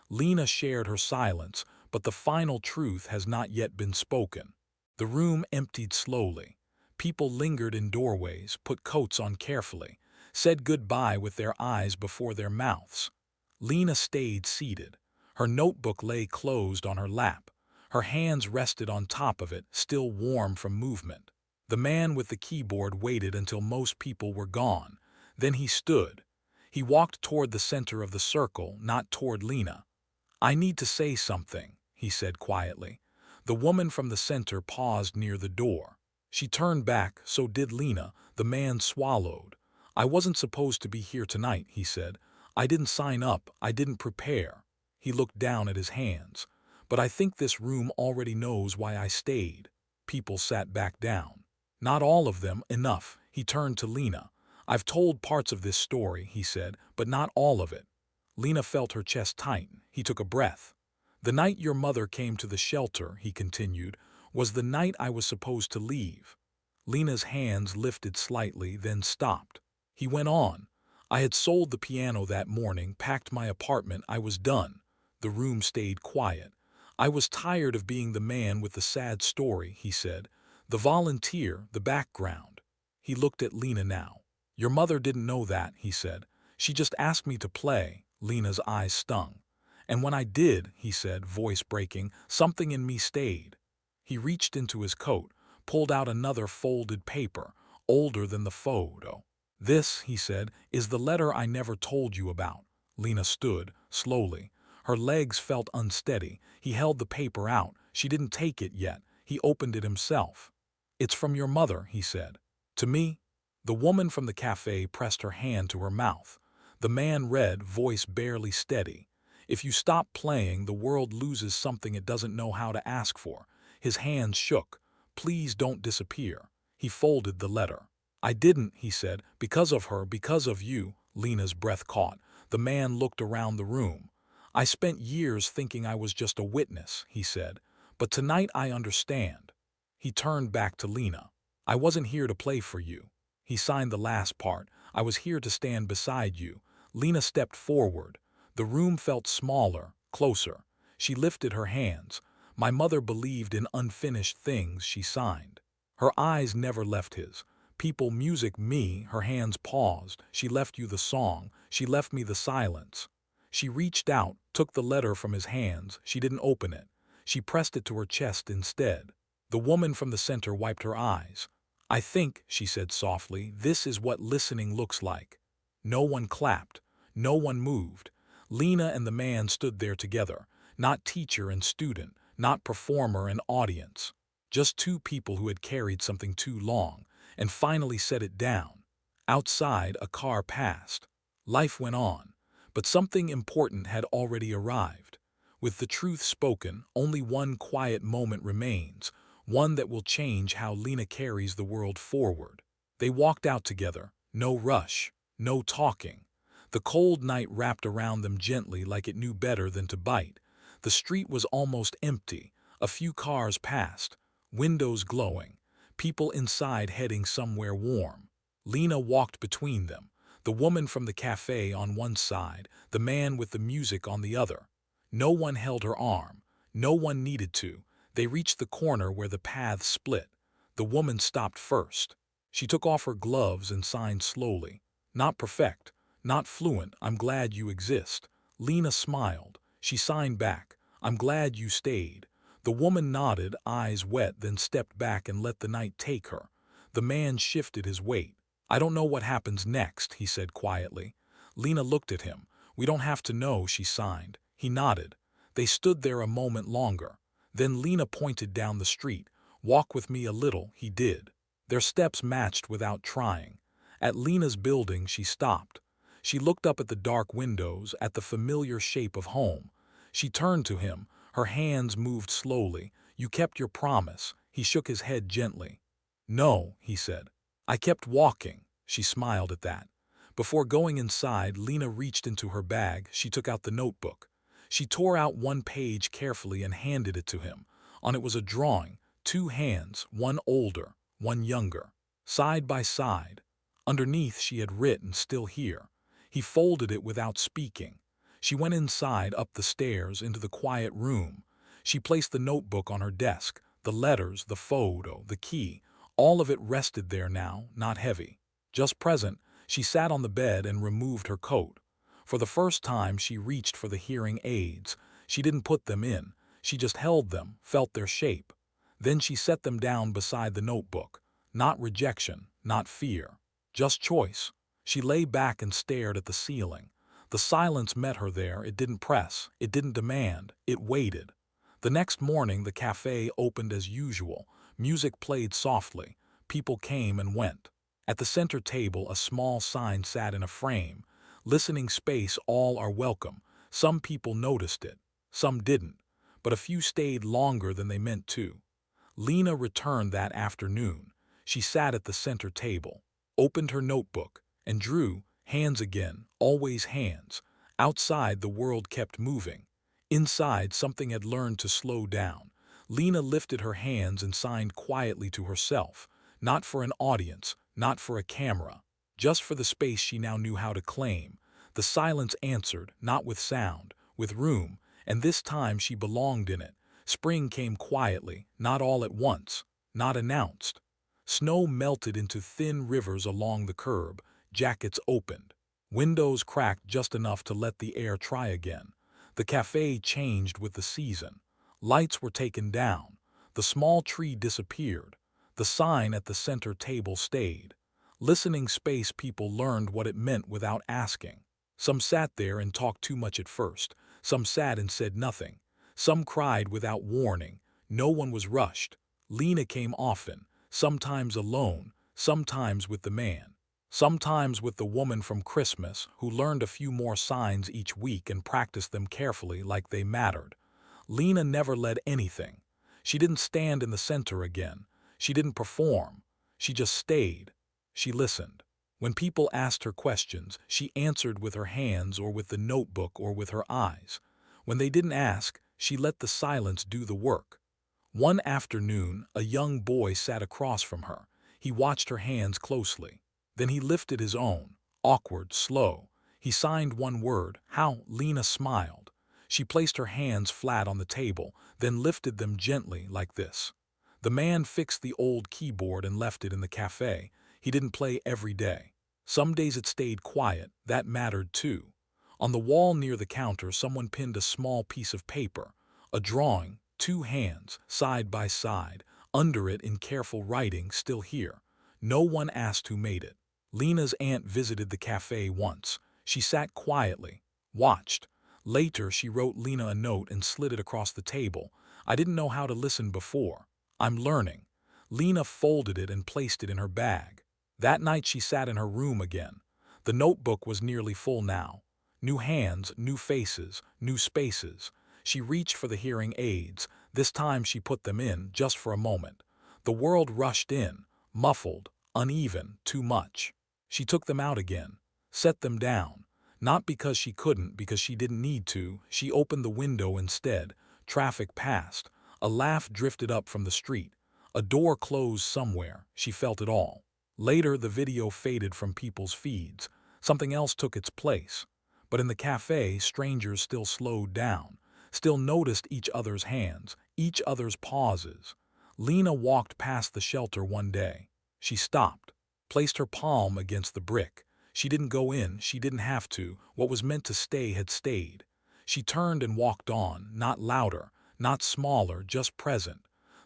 Lena shared her silence, but the final truth has not yet been spoken. The room emptied slowly. People lingered in doorways, put coats on carefully, said goodbye with their eyes before their mouths. Lena stayed seated. Her notebook lay closed on her lap. Her hands rested on top of it, still warm from movement. The man with the keyboard waited until most people were gone. Then he stood. He walked toward the center of the circle, not toward Lena. "I need to say something," he said quietly. The woman from the center paused near the door. She turned back, so did Lena. The man swallowed. "I wasn't supposed to be here tonight," he said. "I didn't sign up. I didn't prepare." He looked down at his hands. "But I think this room already knows why I stayed." People sat back down. "Not all of them, enough." He turned to Lena. "I've told parts of this story," he said, "but not all of it." Lena felt her chest tighten. He took a breath. "The night your mother came to the shelter," he continued, "was the night I was supposed to leave." Lena's hands lifted slightly, then stopped. He went on. "I had sold the piano that morning, packed my apartment. I was done." The room stayed quiet. "I was tired of being the man with the sad story," he said. "The volunteer, the background." He looked at Lena now. "Your mother didn't know that," he said. "She just asked me to play." Lena's eyes stung. "And when I did," he said, voice breaking, "something in me stayed." He reached into his coat, pulled out another folded paper, older than the photo. "This," he said, "is the letter I never told you about." Lena stood, slowly. Her legs felt unsteady. He held the paper out. She didn't take it yet. He opened it himself. "It's from your mother," he said. "To me?" The woman from the cafe pressed her hand to her mouth. The man read, voice barely steady. "If you stop playing, the world loses something it doesn't know how to ask for." His hands shook. "Please don't disappear." He folded the letter. "I didn't," he said, "because of her, because of you." Lena's breath caught. The man looked around the room. "I spent years thinking I was just a witness," he said. "But tonight I understand." He turned back to Lena. "I wasn't here to play for you." He signed the last part. "I was here to stand beside you." Lena stepped forward. The room felt smaller, closer. She lifted her hands. "My mother believed in unfinished things," she signed. Her eyes never left his. "People, music, me." Her hands paused. "She left you the song. She left me the silence." She reached out, took the letter from his hands. She didn't open it. She pressed it to her chest instead. The woman from the center wiped her eyes. "I think," she said softly, "this is what listening looks like." No one clapped. No one moved. Lena and the man stood there together, not teacher and student, not performer and audience. Just two people who had carried something too long, and finally set it down. Outside, a car passed. Life went on, but something important had already arrived. With the truth spoken, only one quiet moment remains, one that will change how Lena carries the world forward. They walked out together, no rush, no talking. The cold night wrapped around them gently like it knew better than to bite. The street was almost empty. A few cars passed, windows glowing, people inside heading somewhere warm. Lena walked between them, the woman from the cafe on one side, the man with the music on the other. No one held her arm. No one needed to. They reached the corner where the paths split. The woman stopped first. She took off her gloves and signed slowly. Not perfect, not fluent, "I'm glad you exist." Lena smiled. She signed back, "I'm glad you stayed." The woman nodded, eyes wet, then stepped back and let the night take her. The man shifted his weight. "I don't know what happens next," he said quietly. Lena looked at him. "We don't have to know," she signed. He nodded. They stood there a moment longer. Then Lena pointed down the street. "Walk with me a little," he did. Their steps matched without trying. At Lena's building, she stopped. She looked up at the dark windows, at the familiar shape of home. She turned to him. Her hands moved slowly. "You kept your promise." He shook his head gently. "No," he said. "I kept walking." She smiled at that. Before going inside, Lena reached into her bag. She took out the notebook. She tore out one page carefully and handed it to him. On it was a drawing, two hands, one older, one younger, side by side. Underneath she had written, "Still here." He folded it without speaking. She went inside, up the stairs, into the quiet room. She placed the notebook on her desk, the letters, the photo, the key. All of it rested there now, not heavy. Just present, she sat on the bed and removed her coat. For the first time she reached for the hearing aids. She didn't put them in. She just held them, felt their shape. Then she set them down beside the notebook. Not rejection, not fear. Just choice. She lay back and stared at the ceiling. The silence met her there. It didn't press. It didn't demand. It waited. The next morning the cafe opened as usual. Music played softly. People came and went. At the center table a small sign sat in a frame. "Listening space, all are welcome." Some people noticed it. Some didn't. But a few stayed longer than they meant to. Lena returned that afternoon. She sat at the center table, opened her notebook, and drew, hands again, always hands. Outside the world kept moving. Inside something had learned to slow down. Lena lifted her hands and signed quietly to herself, not for an audience, not for a camera, just for the space she now knew how to claim. The silence answered, not with sound, with room, and this time she belonged in it. Spring came quietly, not all at once, not announced. Snow melted into thin rivers along the curb, jackets opened. Windows cracked just enough to let the air try again. The cafe changed with the season. Lights were taken down. The small tree disappeared. The sign at the center table stayed. Listening space people learned what it meant without asking. Some sat there and talked too much at first. Some sat and said nothing. Some cried without warning. No one was rushed. Lena came often, sometimes alone, sometimes with the man, sometimes with the woman from Christmas who learned a few more signs each week and practiced them carefully like they mattered. Lena never led anything. She didn't stand in the center again. She didn't perform. She just stayed. She listened. When people asked her questions, she answered with her hands or with the notebook or with her eyes. When they didn't ask, she let the silence do the work. One afternoon, a young boy sat across from her. He watched her hands closely. Then he lifted his own, awkward, slow. He signed one word, "How?" Lena smiled. She placed her hands flat on the table, then lifted them gently like this. The man fixed the old keyboard and left it in the cafe. He didn't play every day. Some days it stayed quiet. That mattered too. On the wall near the counter, someone pinned a small piece of paper, a drawing, two hands, side by side. Under it, in careful writing, "Still here." No one asked who made it. Lena's aunt visited the cafe once. She sat quietly, watched. Later, she wrote Lena a note and slid it across the table. I didn't know how to listen before. I'm learning. Lena folded it and placed it in her bag. That night she sat in her room again. The notebook was nearly full now. New hands, new faces, new spaces. She reached for the hearing aids. This time she put them in, just for a moment. The world rushed in, muffled, uneven, too much. She took them out again, set them down. Not because she couldn't, because she didn't need to. She opened the window instead. Traffic passed. A laugh drifted up from the street. A door closed somewhere. She felt it all. Later, the video faded from people's feeds. Something else took its place. But in the cafe, strangers still slowed down, still noticed each other's hands, each other's pauses. Lena walked past the shelter one day. She stopped, placed her palm against the brick. She didn't go in, she didn't have to. What was meant to stay had stayed. She turned and walked on, not louder, not smaller, just present.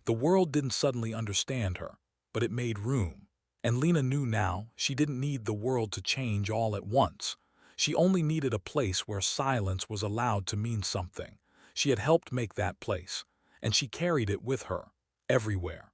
The world didn't suddenly understand her, but it made room. And Lena knew now she didn't need the world to change all at once. She only needed a place where silence was allowed to mean something. She had helped make that place, and she carried it with her, everywhere.